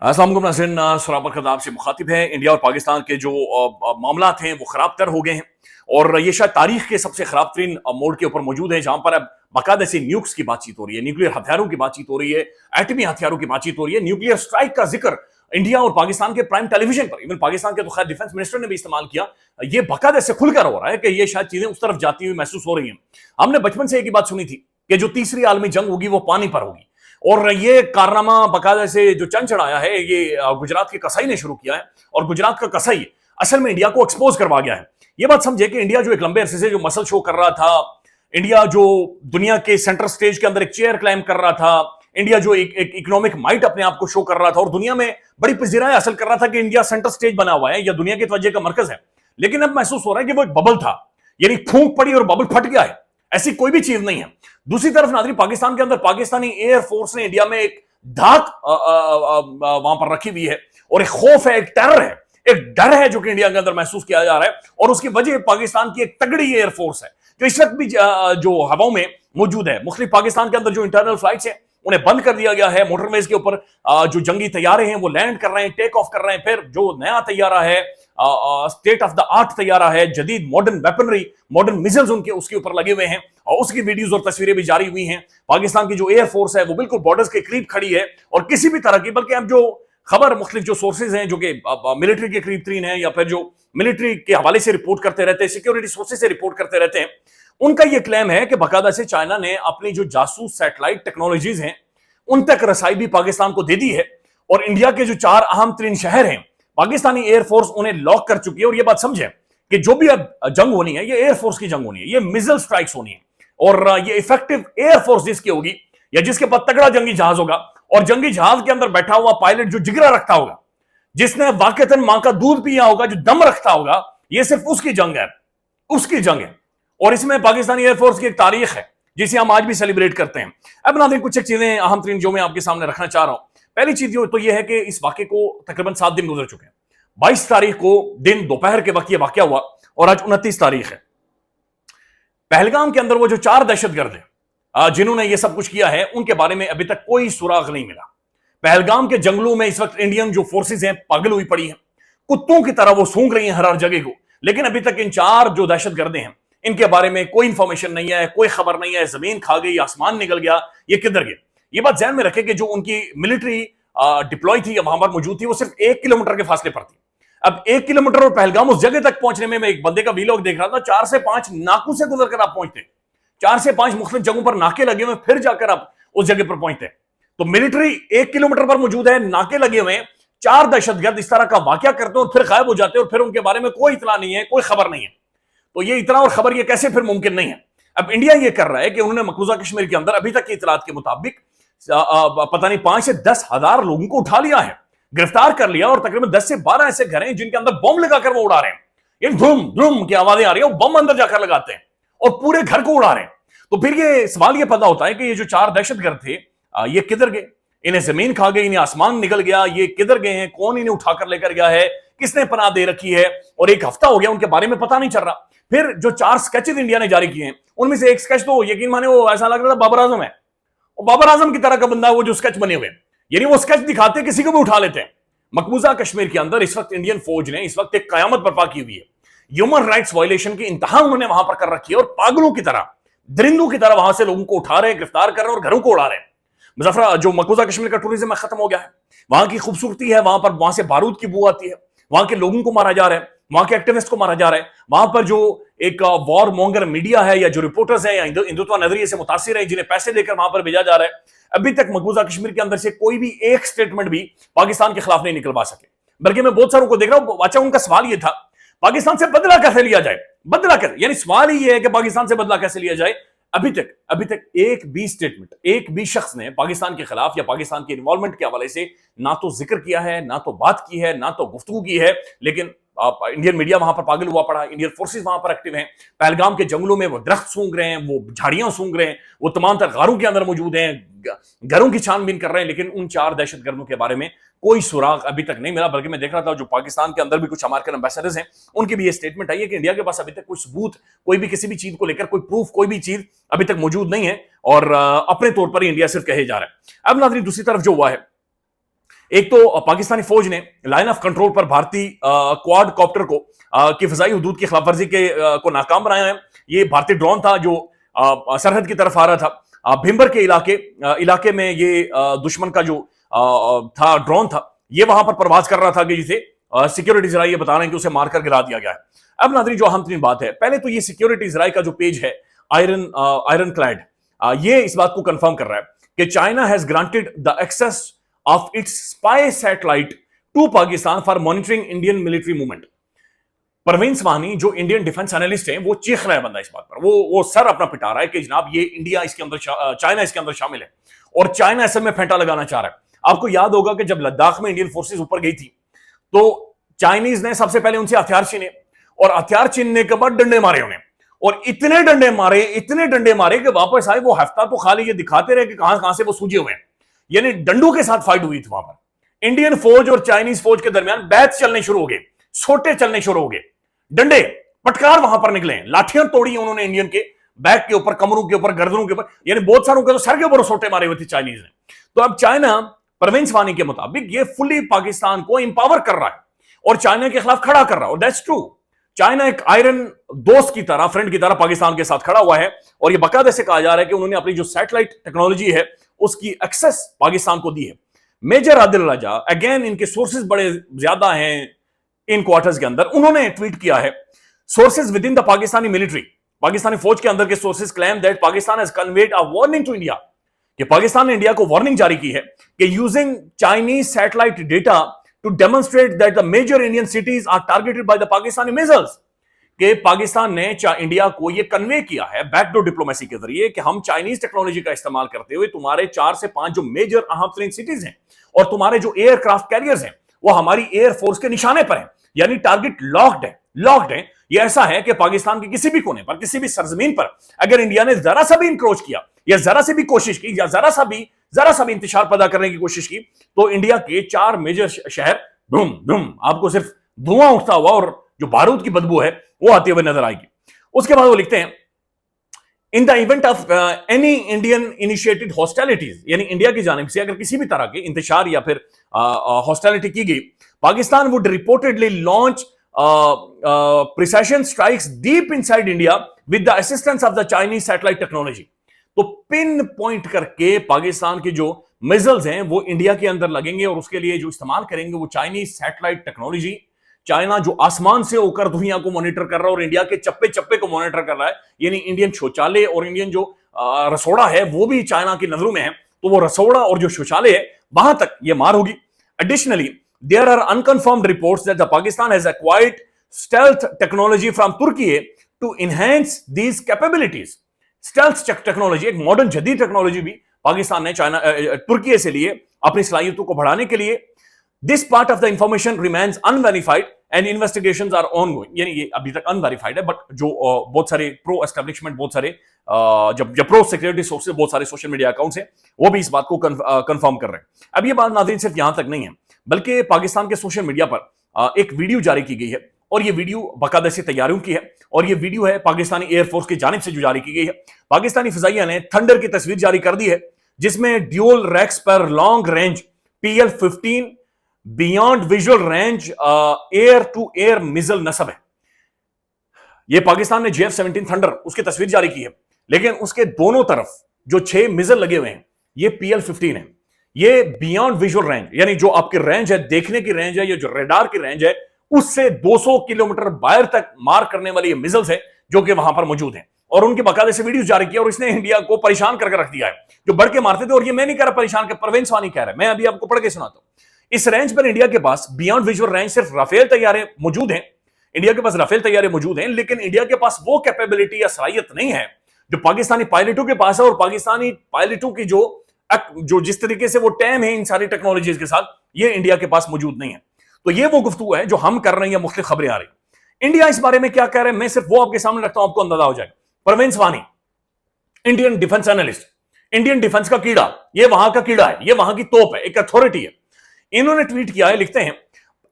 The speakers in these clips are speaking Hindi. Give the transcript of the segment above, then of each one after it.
अस्सलाम वालेकुम नाज़रीन, सराबर खदाब से मुखातिब है। इंडिया और पाकिस्तान के जो मामला थे वो खराब तर हो गए हैं और ये शायद तारीख के सबसे खराब तरीन मोड़ के ऊपर मौजूद है, जहां पर अब बाकायदा से न्यूक्स की बातचीत हो रही है, न्यूक्लियर हथियारों की बातचीत हो रही है, एटमी हथियारों की बातचीत हो रही है, न्यूक्लियर स्ट्राइक का जिक्र इंडिया और पाकिस्तान के प्राइम टेलीविजन पर, इवन पाकिस्तान के तो खैर डिफेंस मिनिस्टर ने भी इस्तेमाल किया। ये बाकायदा से खुलकर हो रहा है कि ये शायद चीजें उस तरफ जाती हुई महसूस हो रही हैं। हमने बचपन से एक ही बात सुनी थी कि जो तीसरी आलमी जंग होगी वो पानी पर होगी, और ये कारनामा बाकायदा से जो चंद चढ़ाया है ये गुजरात के कसाई ने शुरू किया है, और गुजरात का कसाई असल में इंडिया को एक्सपोज करवा गया है। ये बात समझे कि इंडिया जो एक लंबे अरसे से जो मसल शो कर रहा था, इंडिया जो दुनिया के सेंटर स्टेज के अंदर एक चेयर क्लाइम कर रहा था, इंडिया जो एक इकोनॉमिक माइट अपने आप को शो कर रहा था और दुनिया में बड़ी पजीराई हासिल कर रहा था कि इंडिया सेंटर स्टेज बना हुआ है या दुनिया के तवज्जो का मरकज है, लेकिन अब महसूस हो रहा है कि वो एक बबल था, यानी फूंक पड़ी और बबल फट गया है। ऐसी कोई भी चीज नहीं है। दूसरी तरफ नाज़रीन, पाकिस्तान के अंदर पाकिस्तानी एयरफोर्स ने इंडिया में एक धाक वहां पर रखी हुई है, और एक खौफ है, एक टेरर है, एक डर है जो कि इंडिया के अंदर महसूस किया जा रहा है, और उसकी वजह पाकिस्तान की एक तगड़ी एयरफोर्स है जो इस वक्त भी जो हवाओं में मौजूद है। मुख्तलिफ पाकिस्तान के अंदर जो इंटरनल फ्लाइट्स हैं उन्हें बंद कर दिया गया है। मोटरवेज के ऊपर जो जंगी तैयारे हैं वो लैंड कर रहे हैं, टेक ऑफ कर रहे हैं। फिर जो नया तैयारा है, स्टेट ऑफ द आर्ट तैयारा है, जदीद मॉडर्न वेपनरी, मॉडर्न मिसाइल्स उनके उसके ऊपर लगे हुए हैं, और उसकी वीडियोस और तस्वीरें भी जारी हुई हैं। पाकिस्तान की जो एयरफोर्स है वो बिल्कुल बॉर्डर्स के करीब खड़ी है, और किसी भी तरह की, बल्कि अब जो खबर मुख्तलिफ जो सोर्सेज हैं जो कि मिलिट्री के करीब तरीन है या फिर जो मिलिट्री के हवाले से रिपोर्ट करते रहते हैं, सिक्योरिटी सोर्सेज से रिपोर्ट करते रहते हैं, उनका यह क्लेम है कि बाकायदा से चाइना ने अपनी जो जासूस सैटेलाइट टेक्नोलॉजीज हैं उन तक रसाई भी पाकिस्तान को दे दी है, और इंडिया के जो 4 अहम तरीन शहर हैं पाकिस्तानी एयरफोर्स उन्हें लॉक कर चुकी है। और यह बात समझे कि जो भी अब जंग होनी है ये एयरफोर्स की जंग होनी है, ये मिसाइल स्ट्राइक्स होनी है, और ये इफेक्टिव एयरफोर्स जिसकी होगी या जिसके पास तगड़ा जंगी जहाज होगा, और जंगी जहाज के अंदर बैठा हुआ पायलट जो जिगरा रखता होगा, जिसने वाकईतन मां का दूध पिया होगा, जो दम रखता होगा, ये सिर्फ उसकी जंग है, उसकी जंग है। और इसमें पाकिस्तानी एयरफोर्स की एक तारीख है जिसे हम आज भी सेलिब्रेट करते हैं। अब नाज़रीन, कुछ एक चीजें अहम तरीन जो मैं आपके सामने रखना चाह रहा हूं। पहली चीज तो यह है कि इस वाक्य को तकरीबन 7 दिन गुजर चुके हैं। 22 तारीख को दिन दोपहर के वक्त यह वाक्य हुआ, और आज 29 तारीख है। पहलगाम के अंदर वो जो 4 दहशतगर्द हैं जिन्होंने ये सब कुछ किया है, उनके बारे में अभी तक कोई सुराग नहीं मिला। पहलगाम के जंगलों में इस वक्त इंडियन जो फोर्सेज हैं पागल हुई पड़ी हैं, कुत्तों की तरह वो सूंघ रही हैं हर जगह को, लेकिन अभी तक इन 4 जो दहशतगर्द हैं इनके बारे में कोई इंफॉर्मेशन नहीं है, कोई खबर नहीं है। जमीन खा गई, आसमान निकल गया, ये किधर गए? ये बात ध्यान में रखें कि जो उनकी मिलिट्री डिप्लॉय थी या वहां पर मौजूद थी वो सिर्फ 1 किलोमीटर के फासले पर थी। अब 1 किलोमीटर और पहलगाम उस जगह तक पहुंचने में, मैं एक बंदे का वीलॉग देख रहा था, 4 से 5 नाकों से गुजर कर आप पहुंचते, 4 से 5 मुख्तलिफ जगहों पर नाके लगे हुए, फिर जाकर आप उस जगह पर पहुंचते। तो मिलिट्री 1 किलोमीटर पर मौजूद है, नाके लगे हुए हैं, 4 दहशतगर्द इस तरह का वाकया करते हैं और फिर गायब हो जाते हैं, और फिर उनके बारे में कोई इतला नहीं है, कोई खबर नहीं है। तो ये इतना और खबर ये कैसे फिर मुमकिन नहीं है? अब इंडिया ये कर रहा है कि उन्होंने मकबूजा कश्मीर के अंदर अभी तक की इतलात के मुताबिक पता नहीं 5 से 10 हजार लोगों को उठा लिया है, गिरफ्तार कर लिया, और तकरीबन 10 से 12 ऐसे घर हैं जिनके अंदर बम लगाकर वो उड़ा रहे हैं। ये धूम धूम की आवाजें आ रही है, बम अंदर जाकर लगाते हैं और पूरे घर को उड़ा रहे हैं। तो फिर ये सवाल ये पैदा होता है कि ये जो 4 दहशतगर्द थे ये किधर गए? इन्हें जमीन खा गई, इन्हें आसमान निकल गया, ये किधर गए हैं? कौन इन्हें उठाकर लेकर गया है? किसने पनाह दे रखी है? और 1 हफ्ता हो गया उनके बारे में पता नहीं चल रहा। फिर जो 4 स्केचेस इंडिया ने जारी किए हैं उनमें से एक स्केच तो यकीन माने वो ऐसा लग रहा था बाबर आजम है, और बाबर आजम की तरह का बंदा है वो जो स्केच बने हुए, यानी वो स्केच दिखाते किसी को भी उठा लेते हैं। मकबूजा कश्मीर के अंदर इस वक्त इंडियन फौज ने इस वक्त एक कयामत बर्पा की हुई है। ह्यूमन राइट्स वायलेशन की इंतहा उन्होंने वहां पर कर रखी है, और पागलों की तरह, दरिंदों की तरह वहां से लोगों को उठा रहे हैं, गिरफ्तार कर रहे हैं और घरों को उड़ा रहे हैं। मुजफ्फरा जो मकबूजा कश्मीर का टूरिज्म खत्म हो गया है, वहां की खूबसूरती है, वहां से बारूद की बू आती है, वहां के लोगों को मारा जा रहा है, वहां के एक्टिविस्ट को मारा जा रहा है, वहां पर जो एक वॉर मॉन्गर मीडिया है या जो रिपोर्टर्स है या हिंदुत्व नजरिए से मुतासिर है जिन्हें पैसे देकर वहां पर भेजा जा रहा है, अभी तक मकबूजा कश्मीर के अंदर से कोई भी एक स्टेटमेंट भी पाकिस्तान के खिलाफ नहीं निकलवा सके। बल्कि मैं बहुत सारों को देख रहा हूं, अच्छा उनका सवाल यह था पाकिस्तान से बदला कैसे लिया जाए, बदला कैसे, यानी सवाल ही है कि पाकिस्तान से बदला कैसे लिया जाए। अभी तक एक भी स्टेटमेंट, एक भी शख्स ने पाकिस्तान के खिलाफ या पाकिस्तान के इन्वॉल्वमेंट के हवाले से ना तो जिक्र किया है, ना तो बात की है, ना तो गुफ्तगू की है। लेकिन इंडियन मीडिया वहां पर पागल हुआ पड़ा, इंडियन फोर्सेस वहां पर एक्टिव हैं, पहलगाम के जंगलों में वो दरख्त सूंघ रहे हैं, वो झाड़ियां सूंघ रहे हैं, वो तमाम तर गारों के अंदर मौजूद हैं, घरों की छानबीन कर रहे हैं, लेकिन उन 4 दहशतगर्दों के बारे में कोई सुराग अभी तक नहीं मिला। बल्कि मैं देख रहा था जो पाकिस्तान के अंदर भी कुछ अमेरिकन एम्बेसडर्स हैं उनकी भी ये स्टेटमेंट आई है कि इंडिया के पास अभी तक कोई सबूत, कोई भी किसी भी चीज को लेकर कोई प्रूफ, कोई भी चीज अभी तक मौजूद नहीं है, और अपने तौर पर ही इंडिया सिर्फ कहे जा रहा है। अब नाज़रीन, दूसरी तरफ जो हुआ है एक तो पाकिस्तानी फौज ने लाइन ऑफ कंट्रोल पर भारतीय क्वाड कॉप्टर को की फजाई हुदूद की खिलाफवर्जी को नाकाम बनाया है। ये भारतीय ड्रोन था जो सरहद की तरफ आ रहा था। भिम्बर के इलाके में ये दुश्मन का जो था ड्रोन था, ये वहां पर प्रवास कर रहा था कि जिसे सिक्योरिटी जराये बता रहे हैं कि उसे मारकर गिरा दिया गया है। अब नाज़रीन, जो अहम तरीन बात है, पहले तो ये सिक्योरिटी जराये का जो पेज है आयरन क्लैड, ये इस बात को कंफर्म कर रहा है कि China has granted the access of its spy satellite to Pakistan for monitoring Indian military movement. Praveen Swamy जो इंडियन डिफेंस एनालिस्ट हैं, वो चीख रहा है बंदा इस बात पर, वो सर अपना पिटा रहा है कि जनाब ये इंडिया इसके अंदर, चाइना इसके अंदर शामिल है और चाइना असल में फेंटा लगाना चाह रहा है। आपको याद होगा कि जब लद्दाख में इंडियन फोर्सेस ऊपर गई थी तो चाइनीज ने सबसे पहले उनसे हथियार छीने और हथियार छीनने के बाद डंडे मारे उन्हें, और इतने डंडे मारे कि वापस आए वो हफ्ता तो खाली ये दिखाते रहे कि कहां कहां से वो सूजे हुए हैं। यानी डंडों के साथ फाइट हुई थी वहां पर। इंडियन फौज और चाइनीज फौज के दरमियान बैच चलने शुरू हो गए, सोटे चलने शुरू हो गए, डंडे पटकार वहां पर निकले, लाठियां तोड़ी उन्होंने इंडियन के बैक के ऊपर, कमरों के ऊपर, गर्दनों के ऊपर, यानी बहुत सारों के तो सर के ऊपर सोटे मारे हुए थे चाइनीज ने। तो अब चाइना परवीन स्वानी के मुताबिक ये फुली पाकिस्तान को इंपावर कर रहा है और चाइना के खिलाफ खड़ा कर रहा है, और दैट्स ट्रू। चाइना एक आयरन दोस्त की तरह, फ्रेंड की तरह पाकिस्तान के साथ खड़ा हुआ है, और यह बाकायदे से कहा जा रहा है कि उन्होंने अपनी जो सैटेलाइट टेक्नोलॉजी है उसकी एक्सेस पाकिस्तान को दी है। मेजर आदिल राजा, अगेन इनके सोर्सेज बड़े ज्यादा हैं इन क्वार्टर्स के अंदर, उन्होंने ट्वीट किया है, sources within the Pakistani military, Pakistani फौज के अंदर के sources claim that Pakistan has conveyed a warning to India, कि पाकिस्तान ने इंडिया को वार्निंग जारी की है कि using Chinese satellite data to demonstrate that the major Indian cities are targeted by the Pakistani missiles, कि पाकिस्तान ने इंडिया को यह कन्वे किया है बैकडोर डिप्लोमेसी के जरिए कि हम चाइनीज टेक्नोलॉजी का इस्तेमाल करते हुए तुम्हारे 4 से 5 जो मेजर अहम तरीन सिटीज हैं और तुम्हारे जो एयरक्राफ्ट कैरियर्स हैं वो हमारी एयरफोर्स के निशाने पर हैं, यानी टारगेट लॉक्ड है। ये ऐसा है कि पाकिस्तान के किसी भी कोने पर, किसी भी सरजमीन पर अगर इंडिया ने जरा सा भी इंक्रोच किया या जरा सी भी कोशिश की या जरा सा भी इंतशार पैदा करने की कोशिश की, तो इंडिया के 4 मेजर शहर धूम धूम आपको सिर्फ धुआं उठता हुआ और जो बारूद की बदबू है वो आते हुए नजर आएगी। उसके बाद वो लिखते हैं, in the event of any Indian initiated hostilities, यानी इंडिया की जानिब से अगर किसी भी तरह के इंतशार या फिर हॉस्टिलिटी की गई, Pakistan would reportedly launch precision strikes deep inside India with the assistance of the Chinese satellite technology. तो पिन पॉइंट करके पाकिस्तान के जो मिसाइल्स हैं वो इंडिया के अंदर लगेंगे और उसके लिए जो इस्तेमाल करेंगे वो चाइनीज सैटेलाइट टेक्नोलॉजी। चाइना जो आसमान से होकर दुनिया को मॉनिटर कर रहा है और इंडिया के चप्पे चप्पे को मॉनिटर कर रहा है, यानी इंडियन शौचालय और इंडियन जो रसोड़ा है वो भी चाइना की नजरों में है, तो वो रसोड़ा और जो शौचालय है वहां तक ये मार होगी। Additionally there are unconfirmed reports that the Pakistan has acquired stealth technology from Turkey to enhance these capabilities. Stealth technology, एक मॉडर्न जदीद टेक्नोलॉजी भी पाकिस्तान ने तुर्की से लिए अपनी सलाहियतों को बढ़ाने के लिए। This part of the information remains unverified and investigations are ongoing, यानी ये अभी तक अनवेरिफाइड है, बट जो बहुत सारे प्रो एस्टेब्लिशमेंट, बहुत सारे जब प्रो सिक्योरिटी सोर्सेज, बहुत सारे सोशल मीडिया अकाउंट्स हैं, वो भी इस बात को कंफर्म कर रहे हैं। अब ये बात नाज़रीन सिर्फ यहां तक नहीं है, बल्कि पाकिस्तान के सोशल मीडिया पर एक वीडियो जारी की गई है और ये वीडियो बाकायदे से तैयारियों की है, और ये वीडियो है पाकिस्तानी एयरफोर्स की जानिब से जो जारी की गई है। पाकिस्तानी फिजाइया ने थंडर की तस्वीर जारी कर दी है जिसमें ड्यूल रैक्स पर long range PL-15 beyond visual range air to air missile नस्ब है। यह पाकिस्तान ने JF-17 थंडर उसकी तस्वीर जारी की है, लेकिन उसके दोनों तरफ जो 6 मिसाइल लगे हुए हैं ये PL-15 है। ये बियॉन्ड विजुअल रेंज, यानी जो आपकी रेंज है, देखने की रेंज है, ये जो रेडार की रेंज है, उससे 200 किलोमीटर बाहर तक मार करने वाली ये मिसाइल्स है जो कि वहां पर मौजूद हैं, और उनके बाकायदे से वीडियो जारी किया और इसने इंडिया को परेशान करके रख दिया है। जो बढ़ के मारते थे, और ये मैं नहीं कह रहा परेशान, कर परवीन स्वानी कह रहा है, मैं अभी आपको पढ़ के सुनाता हूं। इस रेंज पर इंडिया के पास बियॉन्ड विजुअल रेंज सिर्फ राफेल तैयारे मौजूद हैं, इंडिया के पास राफेल तैयारे मौजूद हैं, लेकिन इंडिया के पास वो कैपेबिलिटी या सलाहियत नहीं है जो पाकिस्तानी पायलटों के पास है, और पाकिस्तानी पायलटों की जो जिस तरीके से वो टैम है इन सारी टेक्नोलॉजीज के साथ, ये इंडिया के पास मौजूद नहीं है। तो ये वो गुफ्तगू है जो हम कर रहे हैं, मुख्तलिफ खबरें आ रही। इंडिया इस बारे में क्या कह रहे हैं मैं सिर्फ वो आपके सामने रखता हूं, आपको अंदाजा हो जाएगा। Parveen Swani, Indian defence analyst, Indian defence का कीड़ा, ये वहां का कीड़ा है, ये वहां की तोप है, एक अथॉरिटी है। इन्होंने ट्वीट किया है, लिखते हैं,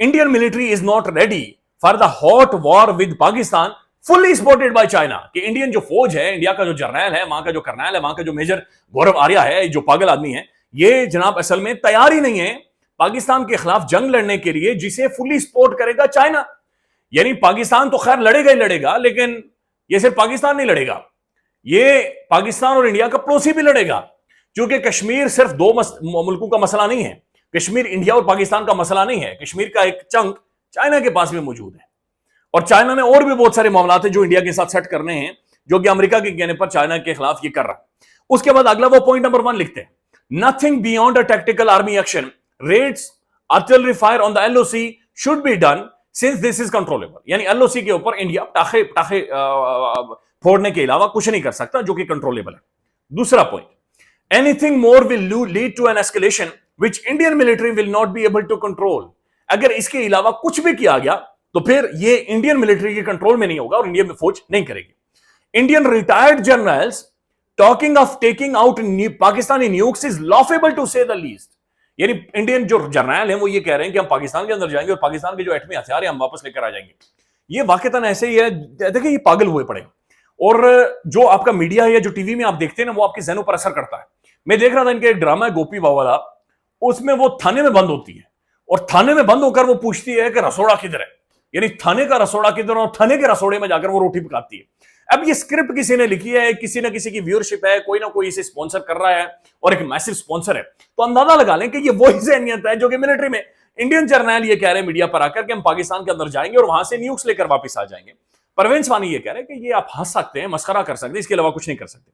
Indian military is not ready for the hot war with Pakistan fully supported by China. कि इंडियन जो फौज है, इंडिया का जो जर्नैल है, वहां का जो कर्नैल है, वहां का जो मेजर गौरव आर्या है, जो पागल आदमी है, ये जनाब असल में तैयार ही नहीं है पाकिस्तान के खिलाफ जंग लड़ने के लिए जिसे फुली सपोर्ट करेगा चाइना। यानी पाकिस्तान तो खैर लड़ेगा ही लड़ेगा, लेकिन ये सिर्फ पाकिस्तान नहीं लड़ेगा, ये पाकिस्तान और इंडिया का पड़ोसी भी लड़ेगा, क्योंकि कश्मीर सिर्फ दो मुल्कों का मसला नहीं है। कश्मीर इंडिया और पाकिस्तान का मसला नहीं है, कश्मीर का एक चंक चाइना के पास भी मौजूद है, और चाइना ने और भी बहुत सारे मामला है जो इंडिया के साथ सेट करने हैं, जो कि अमेरिका के कहने पर चाइना के खिलाफ ये कर रहा है। उसके बाद अगला वो पॉइंट नंबर 1 लिखते हैं, nothing beyond a tactical army action, raids, artillery fire on the LOC should be done since this is controllable. यानी एलओसी के ऊपर इंडिया पटाखे फोड़ने के अलावा कुछ नहीं कर सकता, जो कि कंट्रोलेबल है। दूसरा point, anything more will lead to an escalation which Indian military will not be able to control. अगर इसके अलावा कुछ भी किया गया तो फिर ये इंडियन मिलिट्री के कंट्रोल में नहीं होगा और इंडिया में फौज नहीं करेगी। Indian retired generals talking of taking out Pakistani nukes is laughable to say the least. यानी इंडियन जो जर्नल हैं वो ये कह रहे हैं कि हम पाकिस्तान के अंदर जाएंगे और पाकिस्तान के जो एटमी हथियार है हम वापस लेकर आ जाएंगे। ये वाकईतन ऐसे ही है, देखिए ये पागल हुए पड़े। और जो आपका मीडिया है या जो टीवी में आप देखते हैं ना, वो आपके ज़हनों पर असर करता है। मैं देख रहा था इनके एक ड्रामा है गोपी बावाला, उसमें वो थाने में बंद होती है और थाने में बंद होकर वो पूछती है कि रसोड़ा किधर है, यानी थाने का रसोड़ा किधर, और थाने के रसोड़े में जाकर वो रोटी पकाती है। अब ये स्क्रिप्ट किसी ने लिखी है, किसी ना किसी की व्यूअरशिप है, कोई ना कोई इसे स्पॉन्सर कर रहा है और एक मैसिव स्पॉन्सर है, तो अंदाजा लगा लें कि ये वही ज़हनियत है जो कि मिलिट्री में इंडियन जर्नल ये कह रहे हैं मीडिया पर आकर कि हम पाकिस्तान के अंदर जाएंगे और वहां से न्यूक्स लेकर वापस आ जाएंगे। परवेज वानी ये कह रहे हैं कि ये आप हंस सकते हैं, मस्करा कर सकते हैं, इसके अलावा कुछ नहीं कर सकते।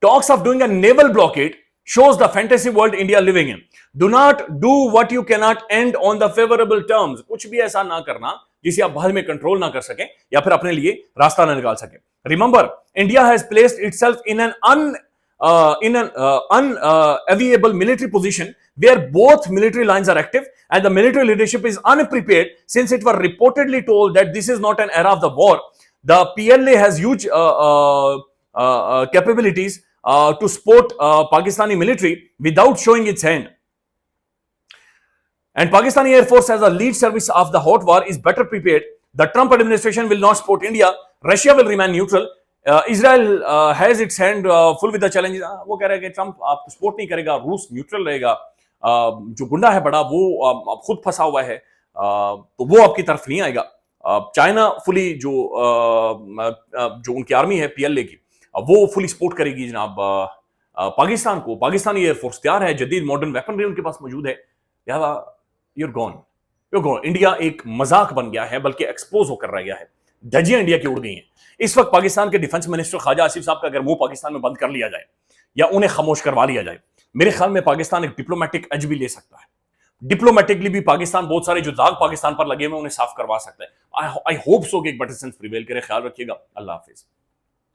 Talks of doing a naval blockade shows the fantasy world India living in. Do not do what you cannot end on the favorable terms. कुछ भी ऐसा ना करना जिसे आप बाद में कंट्रोल ना कर सकें या फिर अपने लिए रास्ता ना निकाल सकें। Remember, India has placed itself in an unenviable military position where both military lines are active and the military leadership is unprepared, since it was reportedly told that this is not an era of the war. The PLA has huge capabilities to support Pakistani military without showing its hand. And Pakistani Air Force as a lead service of the hot war is better prepared. The Trump administration will not support India. Russia will remain neutral. Israel has its hand full with the challenges. वो कह रहा है कि ट्रंप आप सपोर्ट नहीं करेगा, रूस न्यूट्रल रहेगा, जो गुंडा है बड़ा वो खुद फंसा हुआ है, तो वो आपकी तरफ नहीं आएगा। चाइना फुली जो उनकी आर्मी है PLA की, वो फुली सपोर्ट करेगी जनाब पाकिस्तान को। पाकिस्तानी एयरफोर्स तैयार है, जदीद मॉडर्न वेपनरी उनके पास मौजूद है, लिहाजा यूर गॉन। इंडिया एक मजाक बन गया है, बल्कि एक्सपोज होकर रह गया है। धज्जियां इंडिया की उड़ गई हैं। इस वक्त पाकिस्तान के डिफेंस मिनिस्टर ख्वाजा आसिफ साहब का अगर मुंह पाकिस्तान में बंद कर लिया जाए या उन्हें खामोश करवा लिया जाए, मेरे ख्याल में पाकिस्तान एक डिप्लोमेटिक एज भी ले सकता है। डिप्लोमेटिकली भी पाकिस्तान बहुत सारे जो दाग पाकिस्तान पर लगे हुए उन्हें साफ करवा सकता है। आई होप सो कि एक बेटर सेंस प्रिवेल करे। ख्याल रखिएगा, अल्लाह हाफिज।